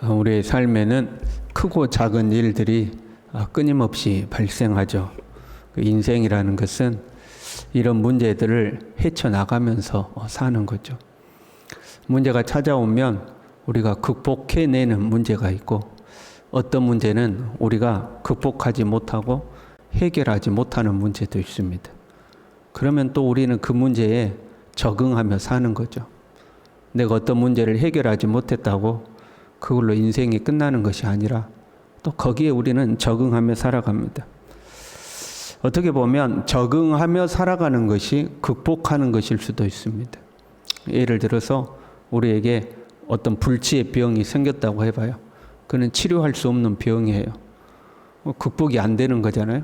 우리의 삶에는 크고 작은 일들이 끊임없이 발생하죠. 인생이라는 것은 이런 문제들을 헤쳐나가면서 사는 거죠. 문제가 찾아오면 우리가 극복해내는 문제가 있고, 어떤 문제는 우리가 극복하지 못하고 해결하지 못하는 문제도 있습니다. 그러면 또 우리는 그 문제에 적응하며 사는 거죠. 내가 어떤 문제를 해결하지 못했다고 그걸로 인생이 끝나는 것이 아니라 또 거기에 우리는 적응하며 살아갑니다. 어떻게 보면 적응하며 살아가는 것이 극복하는 것일 수도 있습니다. 예를 들어서 우리에게 어떤 불치의 병이 생겼다고 해봐요. 그는 치료할 수 없는 병이에요. 극복이 안 되는 거잖아요.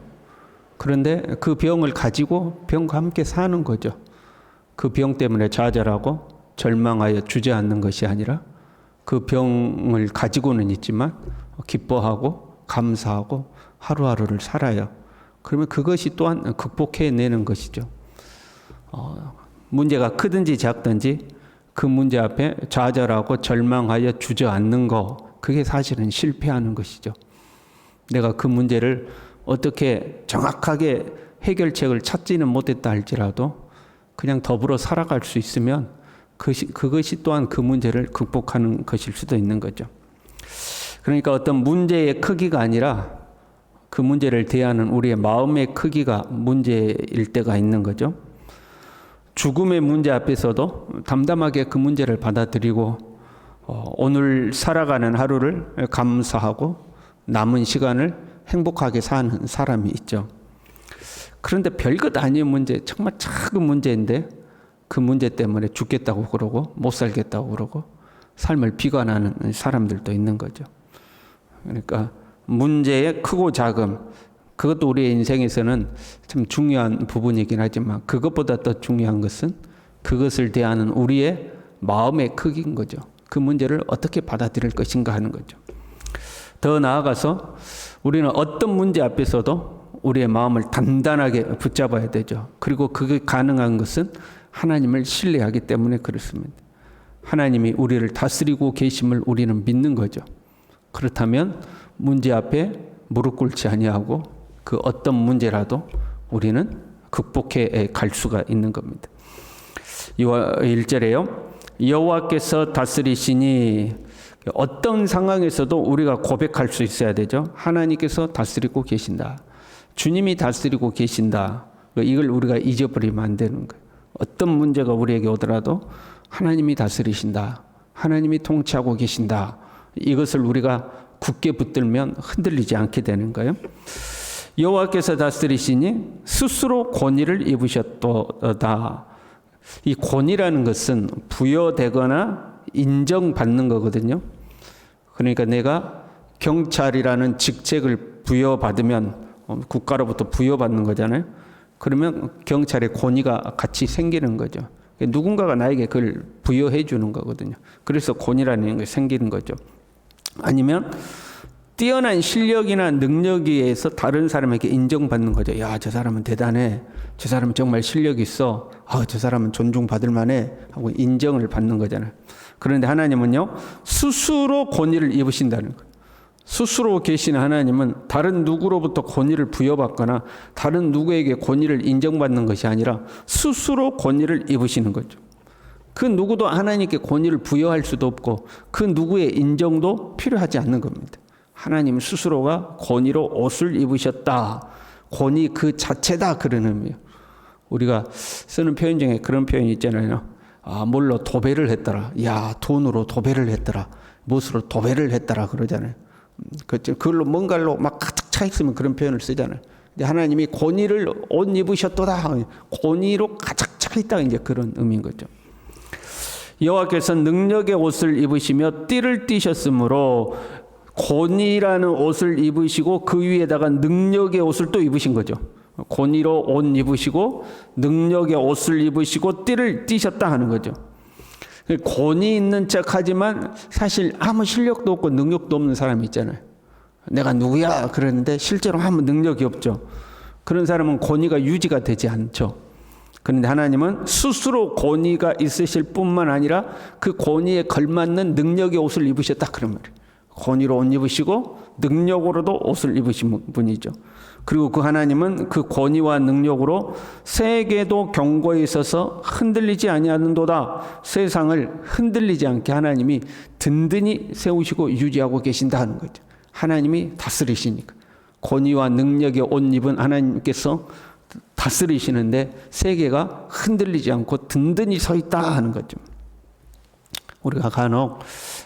그런데 그 병을 가지고 병과 함께 사는 거죠. 그 병 때문에 좌절하고 절망하여 주저앉는 것이 아니라 그 병을 가지고는 있지만 기뻐하고 감사하고 하루하루를 살아요. 그러면 그것이 또한 극복해내는 것이죠. 문제가 크든지 작든지 그 문제 앞에 좌절하고 절망하여 주저앉는 거, 그게 사실은 실패하는 것이죠. 내가 그 문제를 어떻게 정확하게 해결책을 찾지는 못했다 할지라도 그냥 더불어 살아갈 수 있으면 그것이 또한 그 문제를 극복하는 것일 수도 있는 거죠. 그러니까 어떤 문제의 크기가 아니라 그 문제를 대하는 우리의 마음의 크기가 문제일 때가 있는 거죠. 죽음의 문제 앞에서도 담담하게 그 문제를 받아들이고 오늘 살아가는 하루를 감사하고 남은 시간을 행복하게 사는 사람이 있죠. 그런데 별것 아닌 문제, 정말 작은 문제인데 그 문제 때문에 죽겠다고 그러고 못 살겠다고 그러고 삶을 비관하는 사람들도 있는 거죠. 그러니까 문제의 크고 작음, 그것도 우리의 인생에서는 참 중요한 부분이긴 하지만 그것보다 더 중요한 것은 그것을 대하는 우리의 마음의 크기인 거죠. 그 문제를 어떻게 받아들일 것인가 하는 거죠. 더 나아가서 우리는 어떤 문제 앞에서도 우리의 마음을 단단하게 붙잡아야 되죠. 그리고 그게 가능한 것은 하나님을 신뢰하기 때문에 그렇습니다. 하나님이 우리를 다스리고 계심을 우리는 믿는 거죠. 그렇다면 문제 앞에 무릎 꿇지 아니하고 그 어떤 문제라도 우리는 극복해 갈 수가 있는 겁니다. 1절에요. 여호와께서 다스리시니, 어떤 상황에서도 우리가 고백할 수 있어야 되죠. 하나님께서 다스리고 계신다. 주님이 다스리고 계신다. 이걸 우리가 잊어버리면 안 되는 거예요. 어떤 문제가 우리에게 오더라도 하나님이 다스리신다. 하나님이 통치하고 계신다. 이것을 우리가 굳게 붙들면 흔들리지 않게 되는 거예요. 여호와께서 다스리시니 스스로 권위를 입으셨도다. 이 권위라는 것은 부여되거나 인정받는 거거든요. 그러니까 내가 경찰이라는 직책을 부여받으면 국가로부터 부여받는 거잖아요. 그러면 경찰의 권위가 같이 생기는 거죠. 누군가가 나에게 그걸 부여해 주는 거거든요. 그래서 권위라는 게 생기는 거죠. 아니면 뛰어난 실력이나 능력에 의해서 다른 사람에게 인정받는 거죠. 야, 저 사람은 대단해. 저 사람은 정말 실력이 있어. 저 사람은 존중받을 만해. 하고 인정을 받는 거잖아요. 그런데 하나님은요, 스스로 권위를 입으신다는 거예요. 스스로 계신 하나님은 다른 누구로부터 권위를 부여받거나 다른 누구에게 권위를 인정받는 것이 아니라 스스로 권위를 입으시는 거죠. 그 누구도 하나님께 권위를 부여할 수도 없고 그 누구의 인정도 필요하지 않는 겁니다. 하나님 스스로가 권위로 옷을 입으셨다. 권위 그 자체다, 그런 의미예요. 우리가 쓰는 표현 중에 그런 표현이 있잖아요. 뭘로 도배를 했더라. 야, 돈으로 도배를 했더라. 무엇으로 도배를 했더라 그러잖아요. 그걸로 뭔가로 막 가득 차 있으면 그런 표현을 쓰잖아요. 근데 하나님이 권위를 옷 입으셨도다. 권위로 가득 차 있다, 이제 그런 의미인 거죠. 여호와께서 능력의 옷을 입으시며 띠를 띠셨으므로, 권위라는 옷을 입으시고 그 위에다가 능력의 옷을 또 입으신 거죠. 권위로 옷 입으시고 능력의 옷을 입으시고 띠를 띠셨다 하는 거죠. 권위 있는 척 하지만 사실 아무 실력도 없고 능력도 없는 사람이 있잖아요. 내가 누구야 그러는데 실제로 아무 능력이 없죠. 그런 사람은 권위가 유지가 되지 않죠. 그런데 하나님은 스스로 권위가 있으실 뿐만 아니라 그 권위에 걸맞는 능력의 옷을 입으셨다, 그런 말이에요. 권위로 옷 입으시고 능력으로도 옷을 입으신 분이죠. 그리고 그 하나님은 그 권위와 능력으로 세계도 경고에 있어서 흔들리지 아니하는도다. 세상을 흔들리지 않게 하나님이 든든히 세우시고 유지하고 계신다 하는 거죠. 하나님이 다스리시니까. 권위와 능력의 옷 입은 하나님께서 다스리시는데 세계가 흔들리지 않고 든든히 서 있다 하는 거죠. 우리가 간혹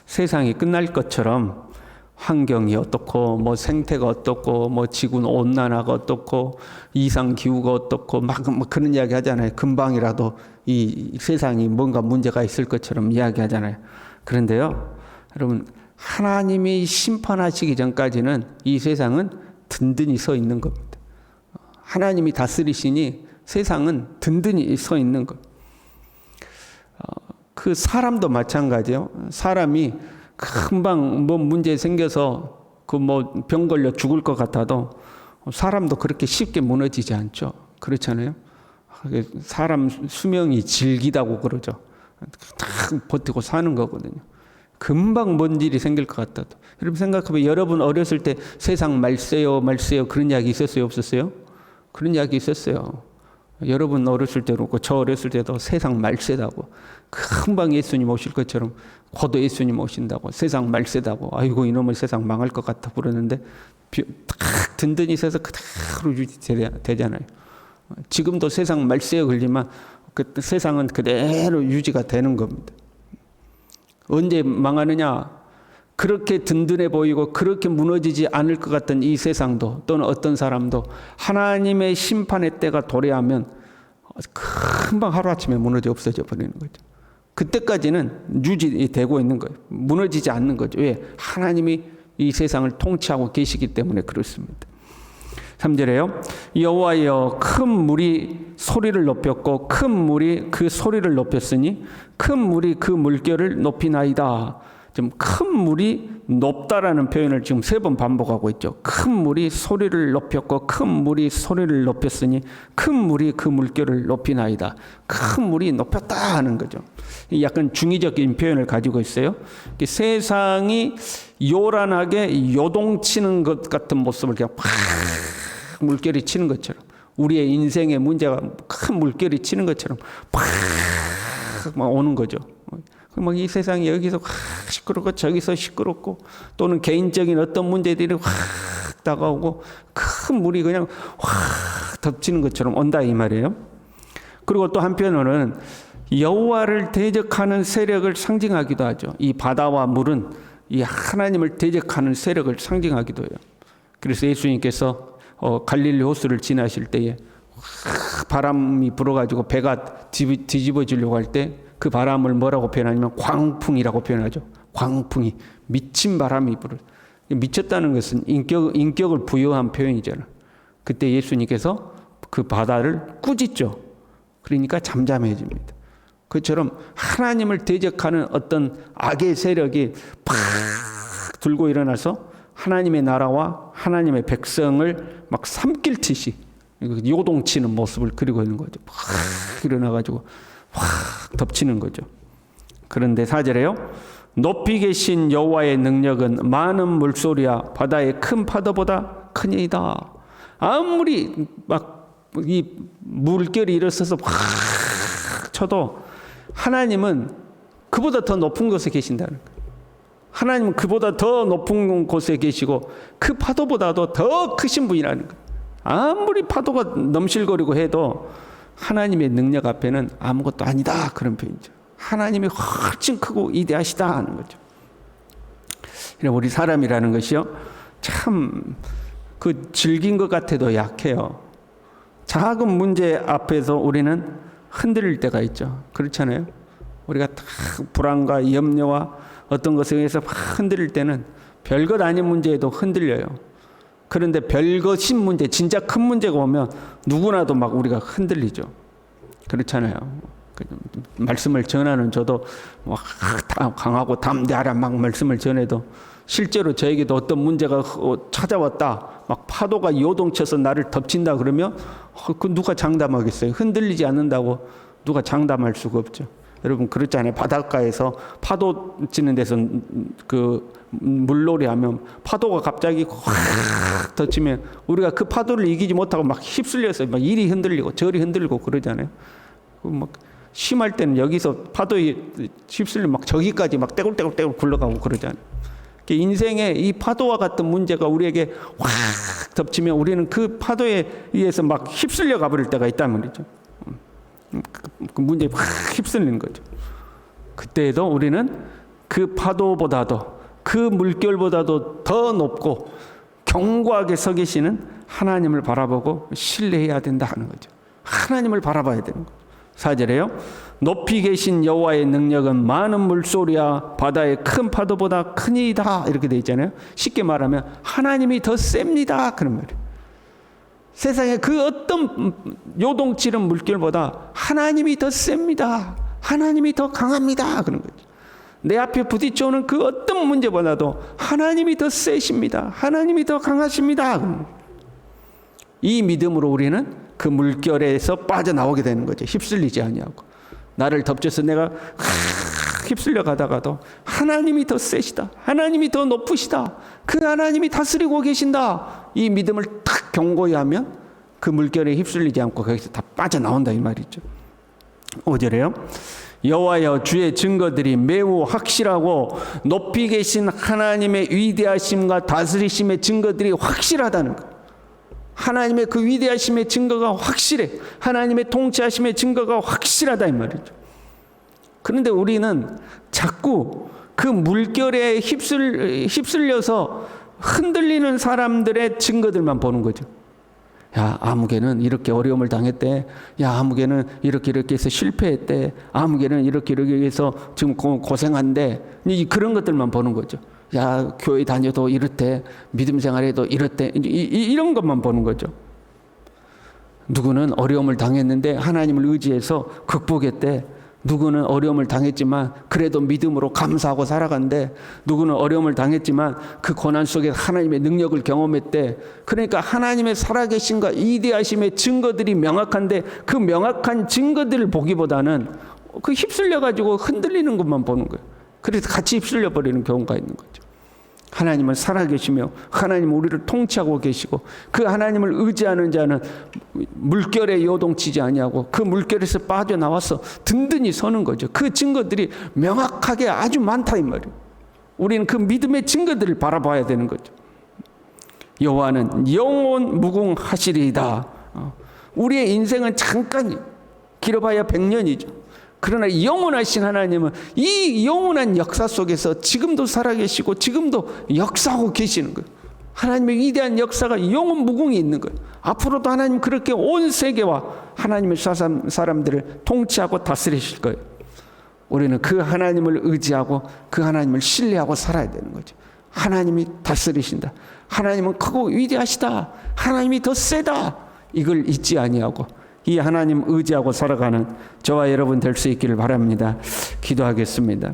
세상이 끝날 것처럼 환경이 어떻고 뭐 생태가 어떻고 뭐 지구 온난화가 어떻고 이상 기후가 어떻고 막 그런 이야기 하잖아요. 금방이라도 이 세상이 뭔가 문제가 있을 것처럼 이야기하잖아요. 그런데요, 여러분, 하나님이 심판하시기 전까지는 이 세상은 든든히 서 있는 겁니다. 하나님이 다스리시니 세상은 든든히 서 있는 것. 그 사람도 마찬가지예요. 사람이 금방 뭐 문제 생겨서 그 뭐 병 걸려 죽을 것 같아도 사람도 그렇게 쉽게 무너지지 않죠. 그렇잖아요. 사람 수명이 질기다고 그러죠. 딱 버티고 사는 거거든요. 금방 뭔 일이 생길 것 같아도. 여러분 생각해보면 여러분 어렸을 때 세상 말세요 그런 이야기 있었어요, 없었어요? 그런 이야기 있었어요. 여러분 어렸을 때도 그렇고 저 어렸을 때도 세상 말세다고, 금방 예수님 오실 것처럼 곧 예수님 오신다고, 세상 말세다고, 아이고 이놈의 세상 망할 것 같아 그러는데 딱 든든히 서서 그대로 유지되잖아요. 지금도 세상 말세에 걸리면 그 세상은 그대로 유지가 되는 겁니다. 언제 망하느냐? 그렇게 든든해 보이고 그렇게 무너지지 않을 것 같던 이 세상도, 또는 어떤 사람도 하나님의 심판의 때가 도래하면 금방 하루아침에 무너져 없어져 버리는 거죠. 그때까지는 유지되고 있는 거예요. 무너지지 않는 거죠. 왜? 하나님이 이 세상을 통치하고 계시기 때문에 그렇습니다. 3절에요. 여호와여, 큰 물이 소리를 높였고 큰 물이 그 소리를 높였으니 큰 물이 그 물결을 높이나이다. 좀 큰 물이 높다라는 표현을 지금 3번 반복하고 있죠. 큰 물이 소리를 높였고 큰 물이 소리를 높였으니 큰 물이 그 물결을 높이나이다. 큰 물이 높였다 하는 거죠. 약간 중의적인 표현을 가지고 있어요. 세상이 요란하게 요동치는 것 같은 모습을 그냥 팍 물결이 치는 것처럼, 우리의 인생의 문제가 큰 물결이 치는 것처럼 팍 막 오는 거죠. 막 이 세상이 여기서 확 시끄럽고 저기서 시끄럽고, 또는 개인적인 어떤 문제들이 확 다가오고 큰 물이 그냥 확 덮치는 것처럼 온다 이 말이에요. 그리고 또 한편으로는 여호와를 대적하는 세력을 상징하기도 하죠. 이 바다와 물은 이 하나님을 대적하는 세력을 상징하기도 해요. 그래서 예수님께서 갈릴리 호수를 지나실 때에 바람이 불어가지고 배가 뒤집어지려고 할 때 그 바람을 뭐라고 표현하냐면 광풍이라고 표현하죠. 광풍이, 미친 바람이 불어. 미쳤다는 것은 인격을 부여한 표현이잖아요. 그때 예수님께서 그 바다를 꾸짖죠. 그러니까 잠잠해집니다. 그처럼 하나님을 대적하는 어떤 악의 세력이 팍 들고 일어나서 하나님의 나라와 하나님의 백성을 막 삼킬듯이 요동치는 모습을 그리고 있는 거죠. 팍 일어나가지고 확 덮치는 거죠. 그런데 4절에요. 높이 계신 여호와의 능력은 많은 물소리와 바다의 큰 파도보다 크니이다. 아무리 막 이 물결이 일어서서 확 쳐도 하나님은 그보다 더 높은 곳에 계신다는 거예요. 하나님은 그보다 더 높은 곳에 계시고 그 파도보다도 더 크신 분이라는 거예요. 아무리 파도가 넘실거리고 해도 하나님의 능력 앞에는 아무것도 아니다, 그런 표현이죠. 하나님이 훨씬 크고 위대하시다 하는 거죠. 우리 사람이라는 것이요, 참 그 질긴 것 같아도 약해요. 작은 문제 앞에서 우리는 흔들릴 때가 있죠. 그렇잖아요. 우리가 다 불안과 염려와 어떤 것에 의해서 흔들릴 때는 별것 아닌 문제에도 흔들려요. 그런데 별것인 문제, 진짜 큰 문제가 오면 누구나도 막 우리가 흔들리죠. 그렇잖아요. 말씀을 전하는 저도 막 강하고 담대하라 막 말씀을 전해도 실제로 저에게도 어떤 문제가 찾아왔다, 막 파도가 요동쳐서 나를 덮친다 그러면 그 누가 장담하겠어요? 흔들리지 않는다고 누가 장담할 수가 없죠. 여러분 그렇잖아요. 바닷가에서 파도 치는 데서 그 물놀이 하면 파도가 갑자기 확 덮치면 우리가 그 파도를 이기지 못하고 막 휩쓸려서 막 이리 흔들리고 저리 흔들리고 그러잖아요. 막 심할 때는 여기서 파도에 휩쓸려 막 저기까지 막 떼굴떼굴 굴러가고 그러잖아요. 인생에 이 파도와 같은 문제가 우리에게 확 덮치면 우리는 그 파도에 의해서 막 휩쓸려 가버릴 때가 있단 말이죠. 그 문제에 확 휩쓸리는 거죠. 그때에도 우리는 그 파도보다도 그 물결보다도 더 높고 견고하게 서 계시는 하나님을 바라보고 신뢰해야 된다 하는 거죠. 하나님을 바라봐야 되는 거죠. 4절에요. 높이 계신 여호와의 능력은 많은 물소리와 바다의 큰 파도보다 크니이다 이렇게 돼 있잖아요. 쉽게 말하면 하나님이 더 셉니다 그런 말이에요. 세상에 그 어떤 요동치는 물결보다 하나님이 더 셉니다. 하나님이 더 강합니다 그런 거죠. 내 앞에 부딪혀오는 그 어떤 문제보다도 하나님이 더 세십니다. 하나님이 더 강하십니다. 이 믿음으로 우리는 그 물결에서 빠져나오게 되는 거죠. 휩쓸리지 아니하고. 나를 덮쳐서 내가 휩쓸려 가다가도 하나님이 더 세시다. 하나님이 더 높으시다. 그 하나님이 다스리고 계신다. 이 믿음을 탁 견고히 하면 그 물결에 휩쓸리지 않고 거기서 다 빠져나온다 이 말이죠. 5절에요. 여호와여 주의 증거들이 매우 확실하고 높이 계신 하나님의 위대하심과 다스리심의 증거들이 확실하다는 것. 하나님의 그 위대하심의 증거가 확실해. 하나님의 통치하심의 증거가 확실하다 이 말이죠. 그런데 우리는 자꾸 그 물결에 휩쓸려서 흔들리는 사람들의 증거들만 보는 거죠. 야, 아무개는 이렇게 어려움을 당했대. 야, 아무개는 이렇게 해서 실패했대. 아무개는 이렇게 해서 지금 고생한대. 그런 것들만 보는 거죠. 야, 교회 다녀도 이렇대. 믿음 생활해도 이렇대. 이런 것만 보는 거죠. 누구는 어려움을 당했는데 하나님을 의지해서 극복했대. 누구는 어려움을 당했지만 그래도 믿음으로 감사하고 살아간대. 누구는 어려움을 당했지만 그 고난 속에 하나님의 능력을 경험했대. 그러니까 하나님의 살아계심과 위대하심의 증거들이 명확한데 그 명확한 증거들을 보기보다는 그 휩쓸려가지고 흔들리는 것만 보는 거예요. 그래서 같이 휩쓸려 버리는 경우가 있는 거죠. 하나님은 살아계시며 하나님은 우리를 통치하고 계시고 그 하나님을 의지하는 자는 물결에 요동치지 아니하고 그 물결에서 빠져나와서 든든히 서는 거죠. 그 증거들이 명확하게 아주 많다 이 말이에요. 우리는 그 믿음의 증거들을 바라봐야 되는 거죠. 여호와는 영원 무궁하시리이다. 우리의 인생은 잠깐 길어봐야 100년이죠. 그러나 영원하신 하나님은 이 영원한 역사 속에서 지금도 살아계시고 지금도 역사하고 계시는 거예요. 하나님의 위대한 역사가 영원 무궁히 있는 거예요. 앞으로도 하나님 그렇게 온 세계와 하나님의 사람들을 통치하고 다스리실 거예요. 우리는 그 하나님을 의지하고 그 하나님을 신뢰하고 살아야 되는 거죠. 하나님이 다스리신다. 하나님은 크고 위대하시다. 하나님이 더 세다. 이걸 잊지 아니하고 이 하나님 의지하고 살아가는 저와 여러분 될 수 있기를 바랍니다. 기도하겠습니다.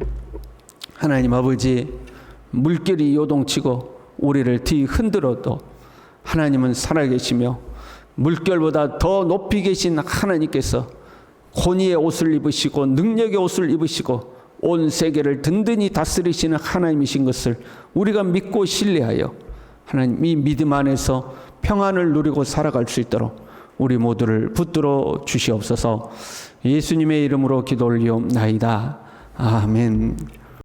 하나님 아버지, 물결이 요동치고 우리를 뒤흔들어도 하나님은 살아계시며 물결보다 더 높이 계신 하나님께서 권위의 옷을 입으시고 능력의 옷을 입으시고 온 세계를 든든히 다스리시는 하나님이신 것을 우리가 믿고 신뢰하여 하나님 이 믿음 안에서 평안을 누리고 살아갈 수 있도록 우리 모두를 붙들어 주시옵소서. 예수님의 이름으로 기도 올리옵나이다. 아멘.